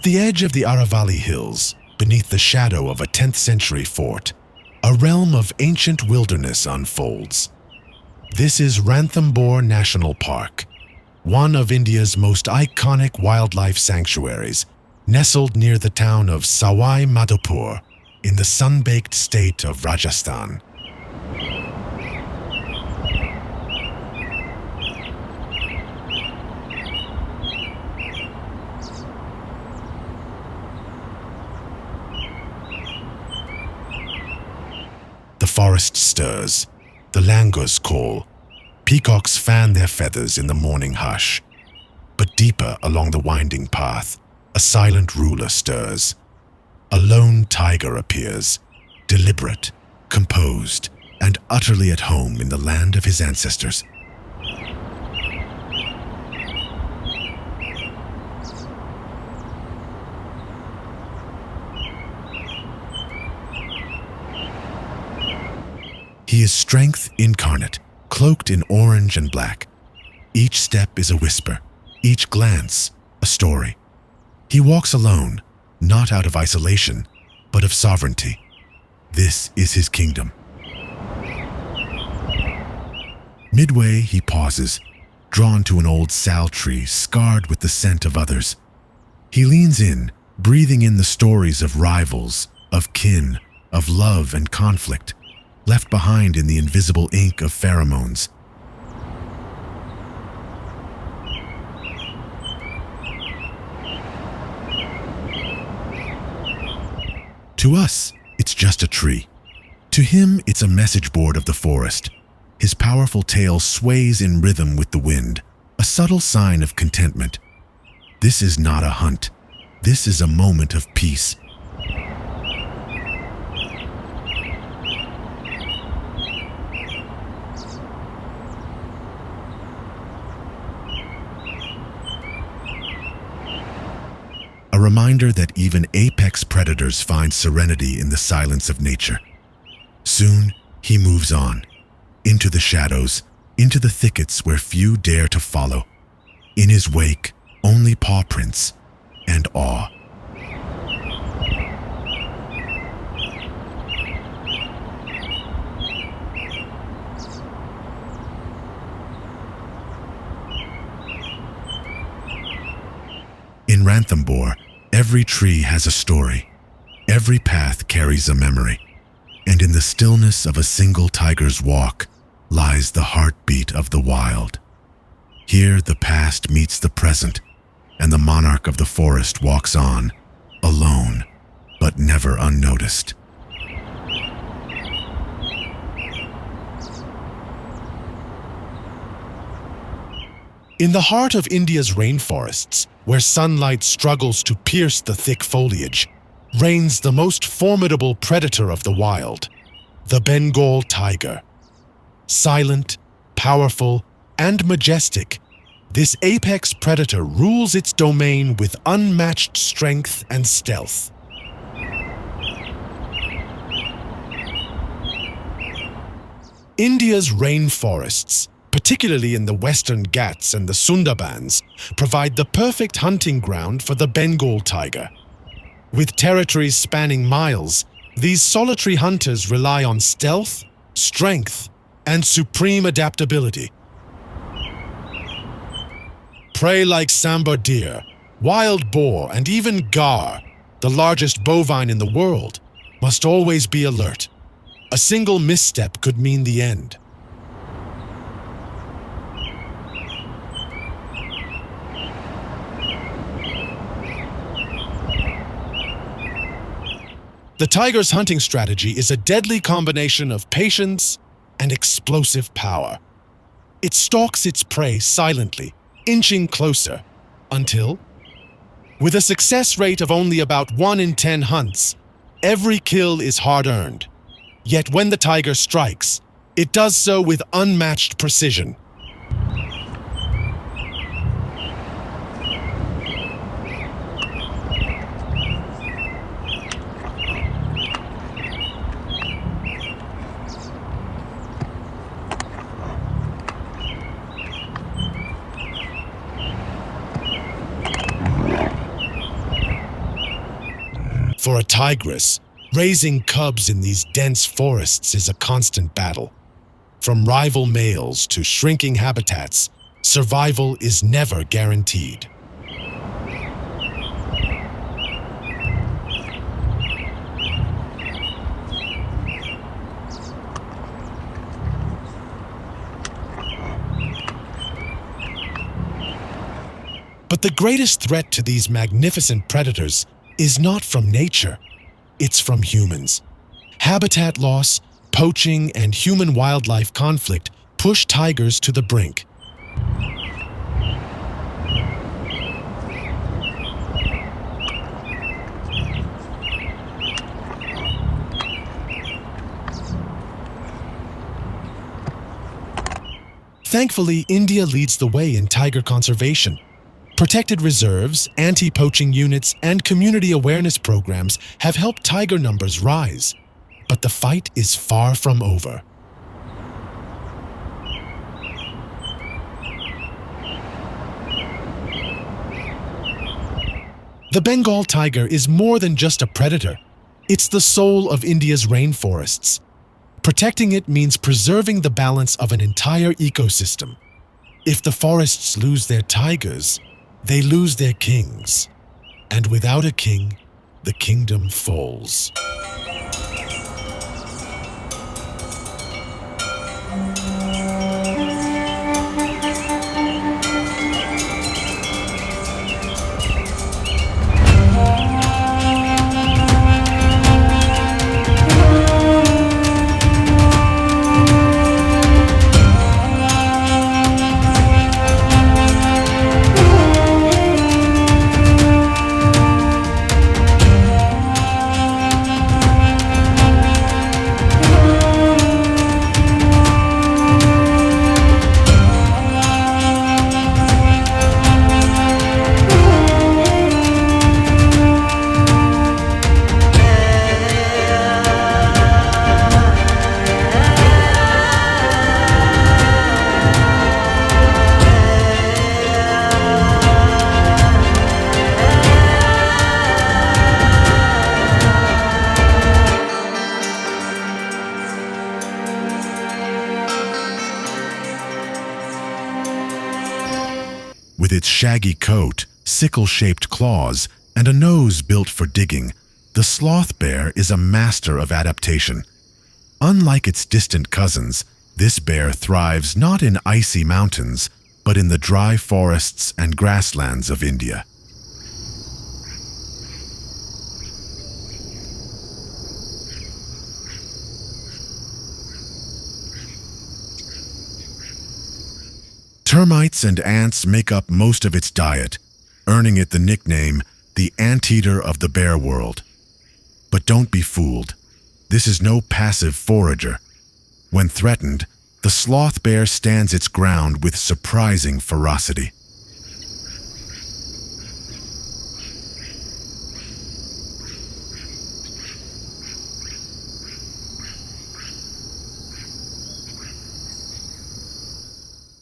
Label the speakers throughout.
Speaker 1: the edge of the Aravalli Hills, beneath the shadow of a 10th century fort, a realm of ancient wilderness unfolds. This is Ranthambore National Park, one of India's most iconic wildlife sanctuaries, nestled near the town of Sawai Madhopur in the sun-baked state of Rajasthan. The forest stirs, the langurs call, peacocks fan their feathers in the morning hush. But deeper along the winding path, a silent ruler stirs. A lone tiger appears, deliberate, composed, and utterly at home in the land of his ancestors. He is strength incarnate, cloaked in orange and black. Each step is a whisper, each glance a story. He walks alone, not out of isolation, but of sovereignty. This is his kingdom. Midway, he pauses, drawn to an old sal tree scarred with the scent of others. He leans in, breathing in the stories of rivals, of kin, of love and conflict, left behind in the invisible ink of pheromones. To us, it's just a tree. To him, it's a message board of the forest. His powerful tail sways in rhythm with the wind, a subtle sign of contentment. This is not a hunt. This is a moment of peace. A reminder that even apex predators find serenity in the silence of nature. Soon, he moves on, into the shadows, into the thickets where few dare to follow. In his wake, only paw prints and awe. In Ranthambore, every tree has a story. Every path carries a memory. And in the stillness of a single tiger's walk lies the heartbeat of the wild. Here the past meets the present, and the monarch of the forest walks on, alone, but never unnoticed. In the heart of India's rainforests, where sunlight struggles to pierce the thick foliage, reigns the most formidable predator of the wild, the Bengal tiger. Silent, powerful, and majestic, this apex predator rules its domain with unmatched strength and stealth. India's rainforests, particularly in the Western Ghats and the Sundarbans, provide the perfect hunting ground for the Bengal tiger. With territories spanning miles, these solitary hunters rely on stealth, strength, and supreme adaptability. Prey like sambar deer, wild boar, and even gar, the largest bovine in the world, must always be alert. A single misstep could mean the end. The tiger's hunting strategy is a deadly combination of patience and explosive power. It stalks its prey silently, inching closer, until, with a success rate of only about 1 in 10 hunts, every kill is hard-earned. Yet when the tiger strikes, it does so with unmatched precision. For a tigress, raising cubs in these dense forests is a constant battle. From rival males to shrinking habitats, survival is never guaranteed. But the greatest threat to these magnificent predators is not from nature, it's from humans. Habitat loss, poaching, and human-wildlife conflict push tigers to the brink. Thankfully, India leads the way in tiger conservation. Protected reserves, anti-poaching units, and community awareness programs have helped tiger numbers rise. But the fight is far from over. The Bengal tiger is more than just a predator. It's the soul of India's rainforests. Protecting it means preserving the balance of an entire ecosystem. If the forests lose their tigers, they lose their kings. And without a king, the kingdom falls. With its shaggy coat, sickle-shaped claws, and a nose built for digging, the sloth bear is a master of adaptation. Unlike its distant cousins, this bear thrives not in icy mountains, but in the dry forests and grasslands of India. Termites and ants make up most of its diet, earning it the nickname, the anteater of the bear world. But don't be fooled. This is no passive forager. When threatened, the sloth bear stands its ground with surprising ferocity.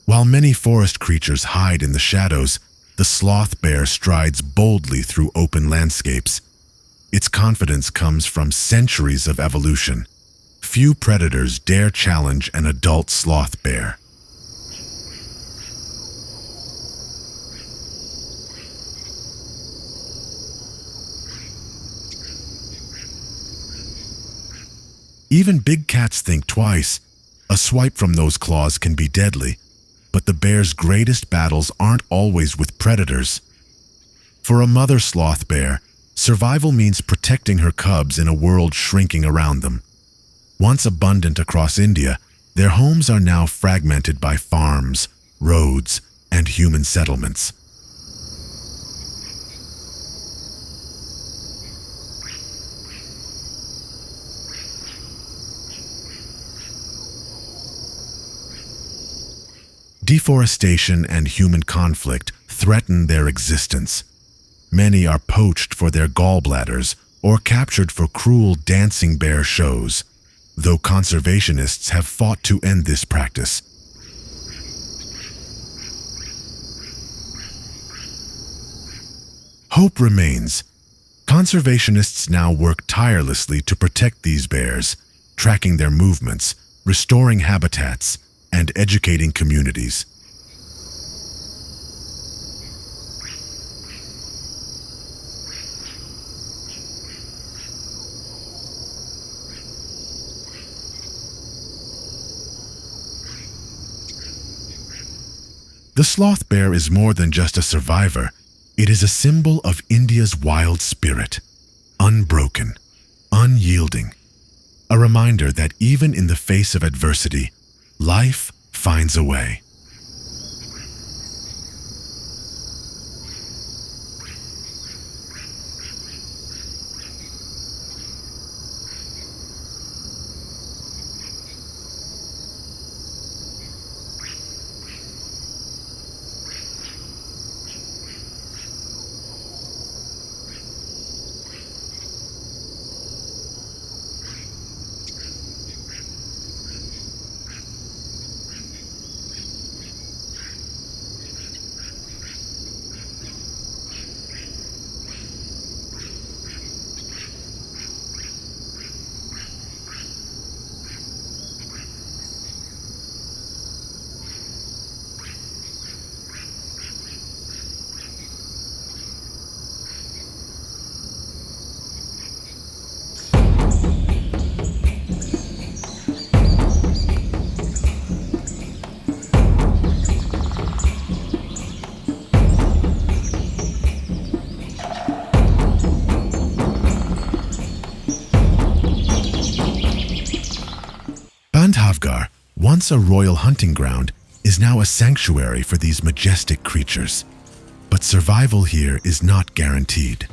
Speaker 1: While many forest creatures hide in the shadows, the sloth bear strides boldly through open landscapes. Its confidence comes from centuries of evolution. Few predators dare challenge an adult sloth bear. Even big cats think twice. A swipe from those claws can be deadly. But the bear's greatest battles aren't always with predators. For a mother sloth bear, survival means protecting her cubs in a world shrinking around them. Once abundant across India, their homes are now fragmented by farms, roads, and human settlements. Deforestation and human conflict threaten their existence. Many are poached for their gallbladders or captured for cruel dancing bear shows, though conservationists have fought to end this practice. Hope remains. Conservationists now work tirelessly to protect these bears, tracking their movements, restoring habitats, and educating communities. The sloth bear is more than just a survivor. It is a symbol of India's wild spirit, unbroken, unyielding. A reminder that even in the face of adversity, life finds a way. Ranthambore, once a royal hunting ground, is now a sanctuary for these majestic creatures. But survival here is not guaranteed.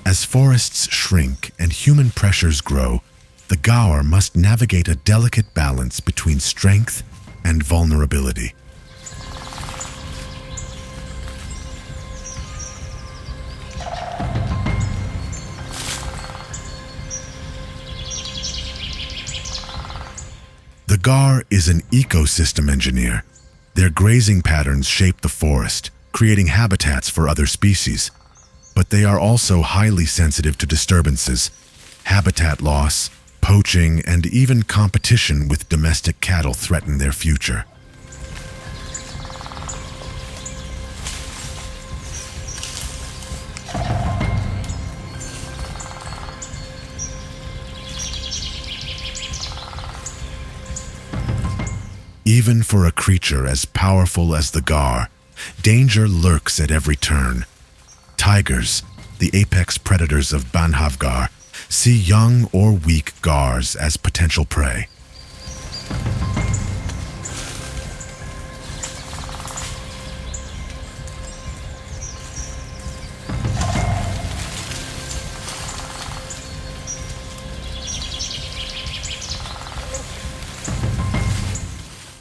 Speaker 1: As forests shrink and human pressures grow, the gaur must navigate a delicate balance between strength and vulnerability. The gaur is an ecosystem engineer. Their grazing patterns shape the forest, creating habitats for other species. But they are also highly sensitive to disturbances, habitat loss, poaching, and even competition with domestic cattle threaten their future. Even for a creature as powerful as the gaur, danger lurks at every turn. Tigers, the apex predators of Ranthambore, see young or weak gaurs as potential prey.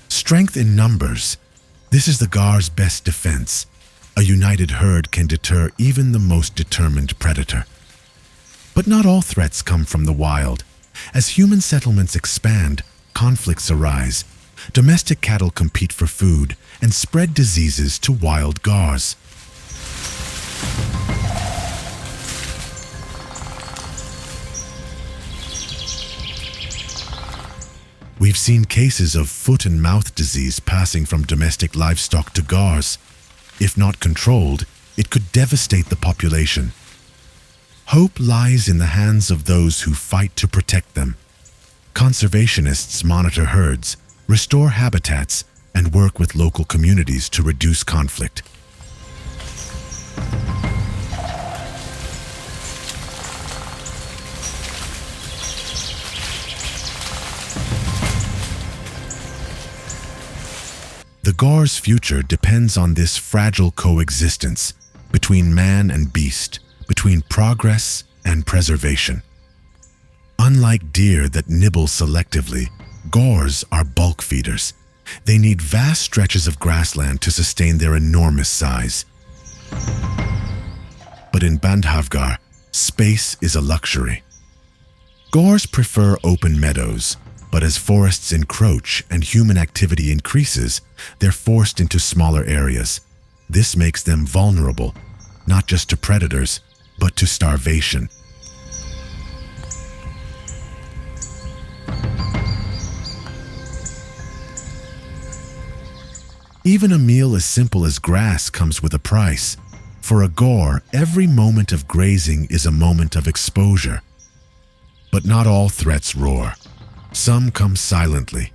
Speaker 1: Strength in numbers. This is the gaur's best defense. A united herd can deter even the most determined predator. But not all threats come from the wild. As human settlements expand, conflicts arise. Domestic cattle compete for food and spread diseases to wild gaurs. We've seen cases of foot and mouth disease passing from domestic livestock to gaurs. If not controlled, it could devastate the population. Hope lies in the hands of those who fight to protect them. Conservationists monitor herds, restore habitats, and work with local communities to reduce conflict. The gaur's future depends on this fragile coexistence between man and beast, between progress and preservation. Unlike deer that nibble selectively, gaurs are bulk feeders. They need vast stretches of grassland to sustain their enormous size. But in Ranthambore, space is a luxury. Gaurs prefer open meadows, but as forests encroach and human activity increases, they're forced into smaller areas. This makes them vulnerable, not just to predators, but to starvation. Even a meal as simple as grass comes with a price. For a Gore, every moment of grazing is a moment of exposure. But not all threats roar. Some come silently,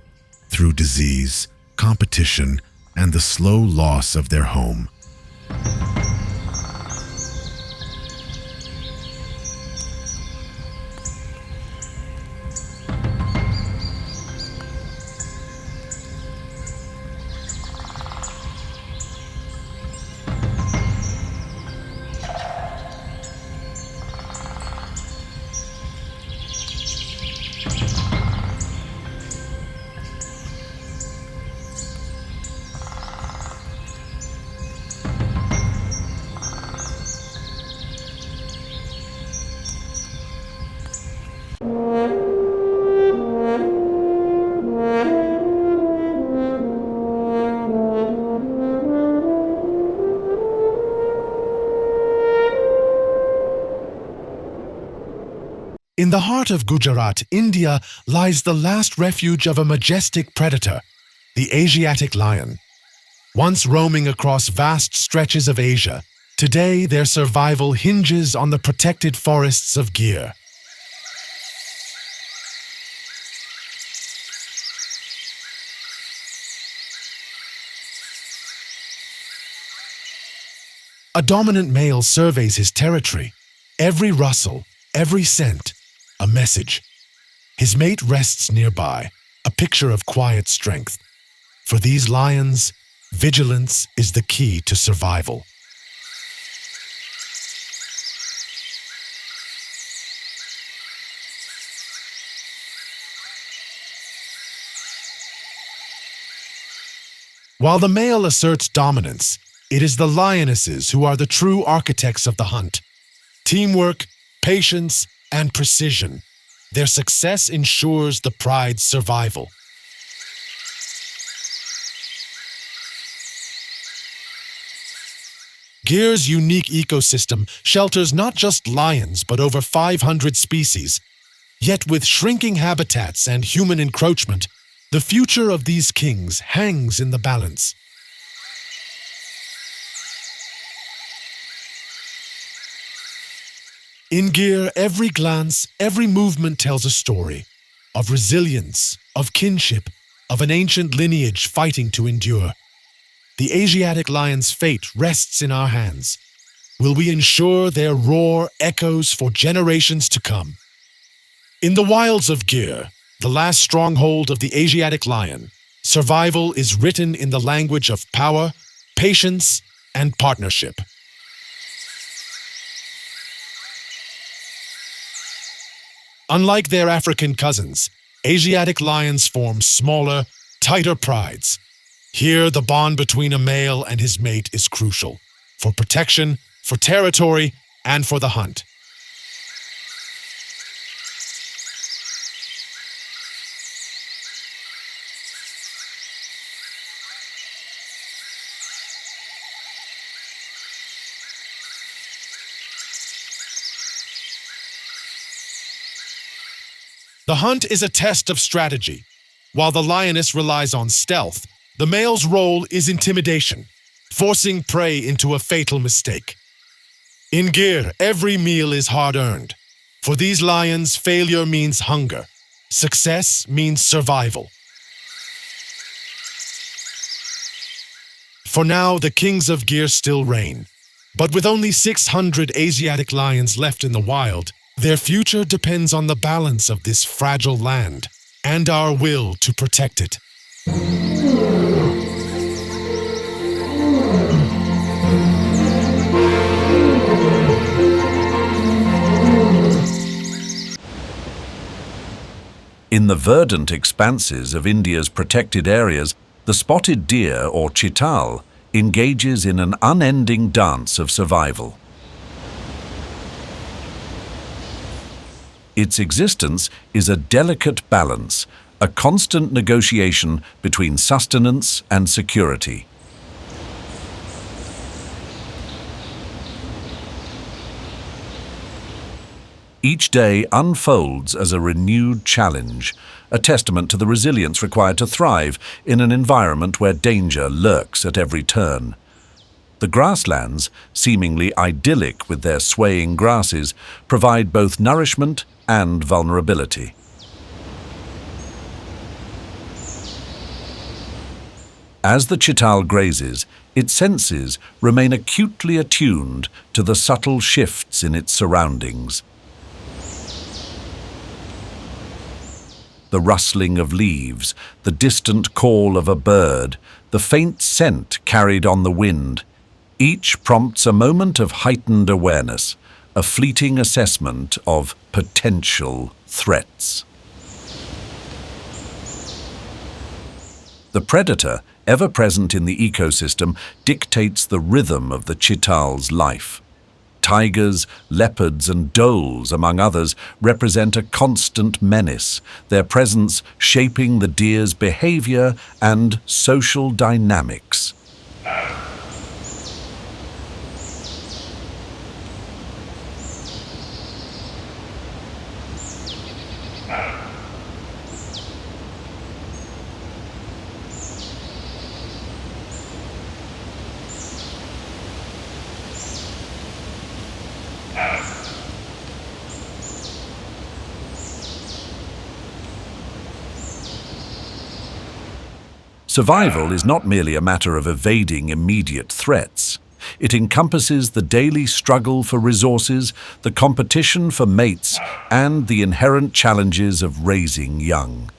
Speaker 1: through disease, competition, and the slow loss of their home. In the heart of Gujarat, India, lies the last refuge of a majestic predator, the Asiatic lion. Once roaming across vast stretches of Asia, today their survival hinges on the protected forests of Gir. A dominant male surveys his territory. Every rustle, every scent, a message. His mate rests nearby, a picture of quiet strength. For these lions, vigilance is the key to survival. While the male asserts dominance, it is the lionesses who are the true architects of the hunt. Teamwork, patience, and precision. Their success ensures the pride's survival. Gir's unique ecosystem shelters not just lions but over 500 species. Yet with shrinking habitats and human encroachment, the future of these kings hangs in the balance. In Gir, every glance, every movement tells a story of resilience, of kinship, of an ancient lineage fighting to endure. The Asiatic lion's fate rests in our hands. Will we ensure their roar echoes for generations to come? In the wilds of Gir, the last stronghold of the Asiatic lion, survival is written in the language of power, patience, and partnership. Unlike their African cousins, Asiatic lions form smaller, tighter prides. Here, the bond between a male and his mate is crucial, for protection, for territory, and for the hunt. The hunt is a test of strategy. While the lioness relies on stealth, the male's role is intimidation, forcing prey into a fatal mistake. In Gir, every meal is hard-earned. For these lions, failure means hunger. Success means survival. For now, the kings of Gir still reign. But with only 600 Asiatic lions left in the wild, their future depends on the balance of this fragile land and our will to protect it.
Speaker 2: In the verdant expanses of India's protected areas, the spotted deer, or chital, engages in an unending dance of survival. Its existence is a delicate balance, a constant negotiation between sustenance and security. Each day unfolds as a renewed challenge, a testament to the resilience required to thrive in an environment where danger lurks at every turn. The grasslands, seemingly idyllic with their swaying grasses, provide both nourishment and vulnerability. As the chital grazes, its senses remain acutely attuned to the subtle shifts in its surroundings. The rustling of leaves, the distant call of a bird, the faint scent carried on the wind, each prompts a moment of heightened awareness, a fleeting assessment of potential threats. The predator, ever present in the ecosystem, dictates the rhythm of the chital's life. Tigers, leopards and dholes, among others, represent a constant menace, their presence shaping the deer's behavior and social dynamics. Survival is not merely a matter of evading immediate threats. It encompasses the daily struggle for resources, the competition for mates, and the inherent challenges of raising young.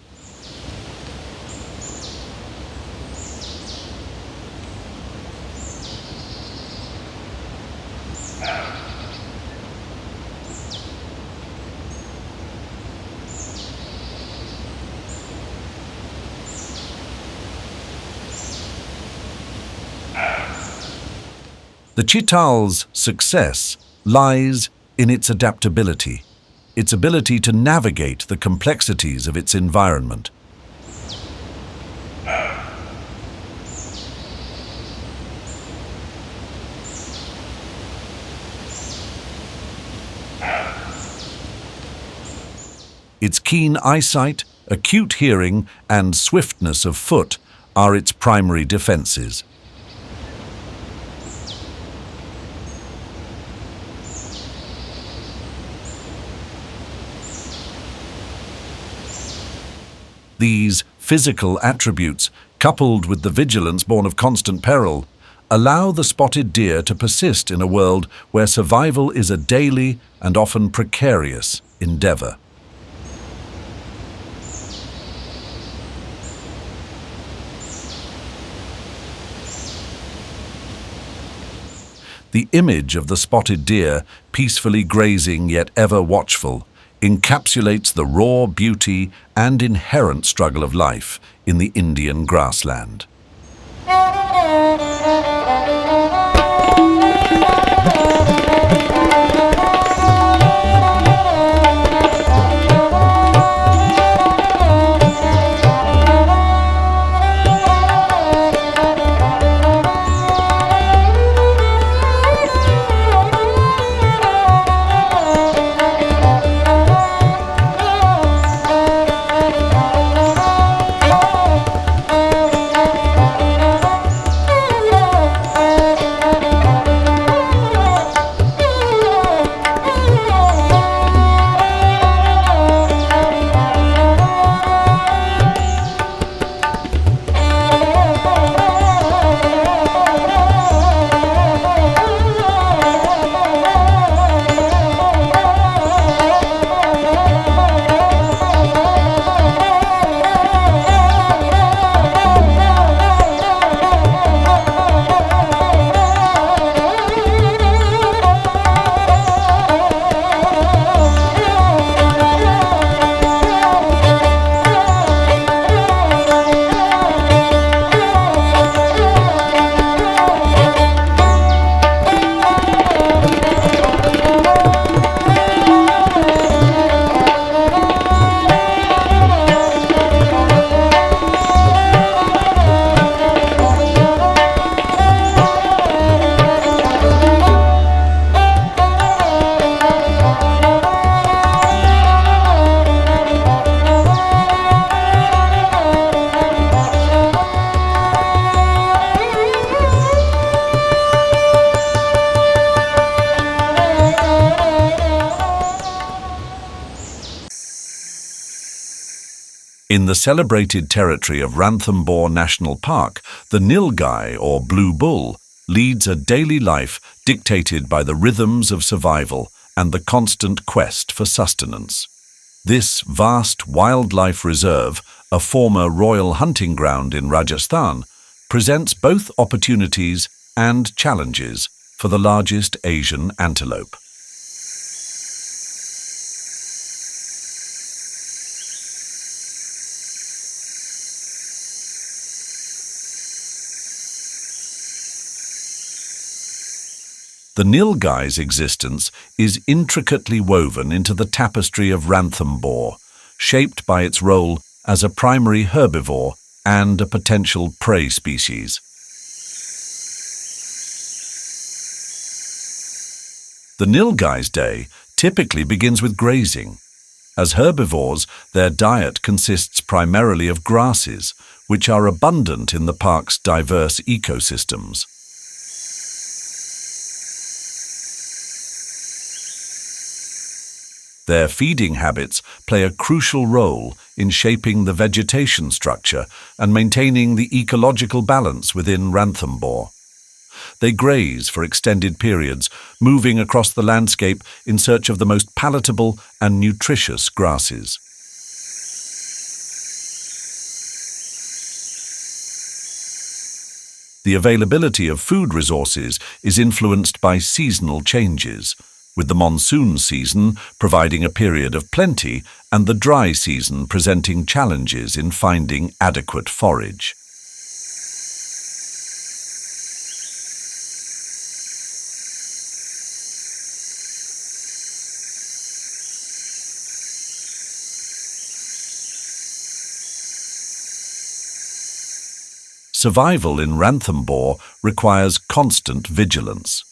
Speaker 2: The chital's success lies in its adaptability, its ability to navigate the complexities of its environment. Its keen eyesight, acute hearing, and swiftness of foot are its primary defenses. These physical attributes, coupled with the vigilance born of constant peril, allow the spotted deer to persist in a world where survival is a daily and often precarious endeavor. The image of the spotted deer, peacefully grazing yet ever watchful, encapsulates the raw beauty and inherent struggle of life in the Indian grassland. In the celebrated territory of Ranthambore National Park, the Nilgai, or blue bull, leads a daily life dictated by the rhythms of survival and the constant quest for sustenance. This vast wildlife reserve, a former royal hunting ground in Rajasthan, presents both opportunities and challenges for the largest Asian antelope. The Nilgai's existence is intricately woven into the tapestry of Ranthambore, shaped by its role as a primary herbivore and a potential prey species. The Nilgai's day typically begins with grazing. As herbivores, their diet consists primarily of grasses, which are abundant in the park's diverse ecosystems. Their feeding habits play a crucial role in shaping the vegetation structure and maintaining the ecological balance within Ranthambore. They graze for extended periods, moving across the landscape in search of the most palatable and nutritious grasses. The availability of food resources is influenced by seasonal changes, with the monsoon season providing a period of plenty and the dry season presenting challenges in finding adequate forage. Survival in Ranthambore requires constant vigilance.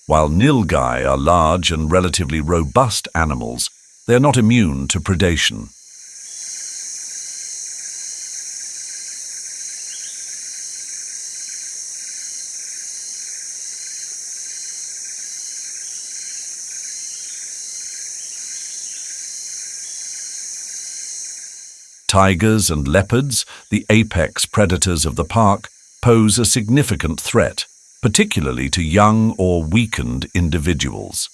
Speaker 2: While Nilgai are large and relatively robust animals, they are not immune to predation. Tigers and leopards, the apex predators of the park, pose a significant threat, particularly to young or weakened individuals.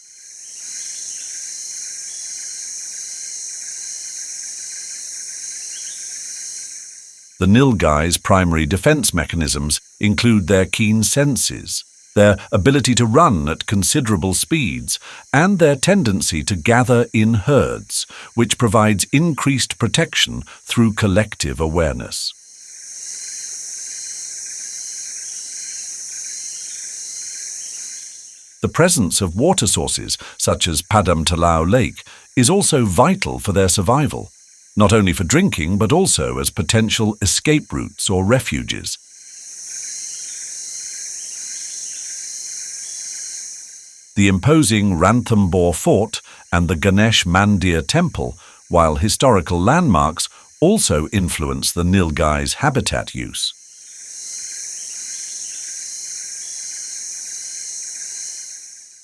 Speaker 2: The Nilgai's primary defense mechanisms include their keen senses, their ability to run at considerable speeds, and their tendency to gather in herds, which provides increased protection through collective awareness. The presence of water sources, such as Padam Talao Lake, is also vital for their survival, not only for drinking but also as potential escape routes or refuges. The imposing Ranthambore Fort and the Ganesh Mandir Temple, while historical landmarks, also influence the Nilgai's habitat use.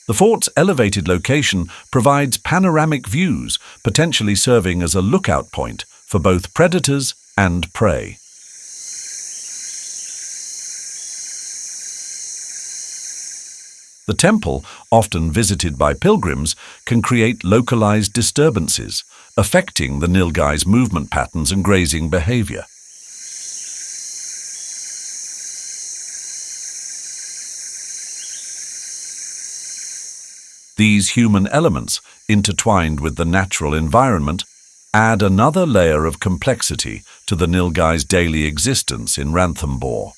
Speaker 2: The fort's elevated location provides panoramic views, potentially serving as a lookout point for both predators and prey. The temple, often visited by pilgrims, can create localized disturbances, affecting the Nilgai's movement patterns and grazing behavior. These human elements, intertwined with the natural environment, add another layer of complexity to the Nilgai's daily existence in Ranthambore.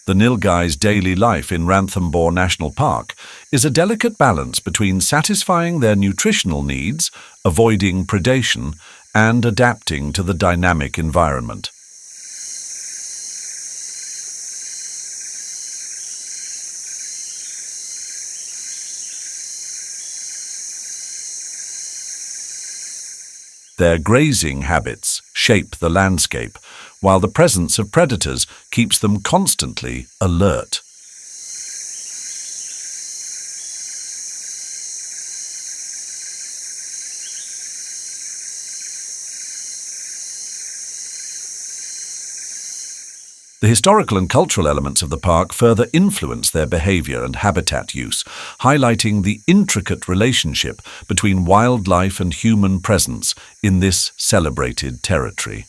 Speaker 2: The Nilgai's daily life in Ranthambore National Park is a delicate balance between satisfying their nutritional needs, avoiding predation, and adapting to the dynamic environment. Their grazing habits shape the landscape, while the presence of predators keeps them constantly alert. historical and cultural elements of the park further influence their behavior and habitat use, highlighting the intricate relationship between wildlife and human presence in this celebrated territory.